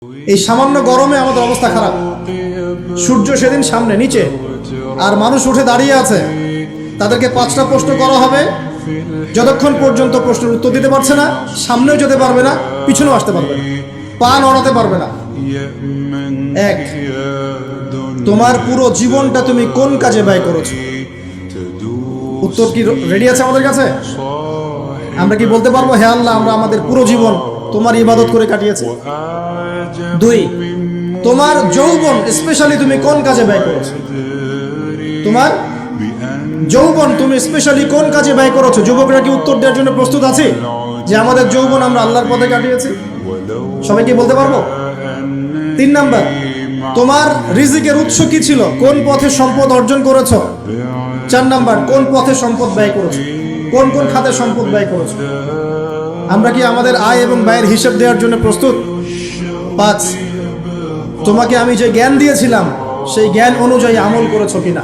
এই সামান্য গরমে আমাদের অবস্থা খারাপ। সূর্য সেদিন সামনে নিচে, আর মানুষ উঠে দাঁড়িয়ে আছে। তাদেরকে 5টা প্রশ্ন করা হবে, যতক্ষণ পর্যন্ত প্রশ্নের উত্তর দিতে পারছে না, সামনেও যেতে পারবে না, পিছনেও আসতে পারবে না, পা নড়াতে পারবে না। এক, তোমার পুরো জীবনটা তুমি কোন কাজে ব্যয় করেছো? উত্তর কি রেডি আছে আমাদের কাছে? আমরা কি বলতে পারবো, হে আল্লাহ, আমরা আমাদের পুরো জীবন তোমার ইবাদত করে কাটিয়েছি? 2, তোমার যৌবন স্পেশালি তুমি কোন কাজে ব্যয় করেছো? তোমার যৌবন তুমি স্পেশালি কোন কাজে ব্যয় করেছো? যুবকরা কি উত্তর দেওয়ার জন্য প্রস্তুত আছে যে আমাদের যৌবন আমরা আল্লাহর পথে কাটিয়েছি? সবাই কি বলতে পারবো? 3 নাম্বার, তোমার রিজিকের উৎস কি ছিল? কোন পথে সম্পদ অর্জন করেছো? 4 নাম্বার, কোন পথে সম্পদ ব্যয় করেছো? কোন কোন খাতে সম্পদ ব্যয় করেছো? আমরা কি আমাদের আয় এবং ব্যয়ের হিসাব দেওয়ার জন্য প্রস্তুত? 5, তোমাকে আমি যে জ্ঞান দিয়েছিলাম সেই জ্ঞান অনুযায়ী আমল করেছো কিনা?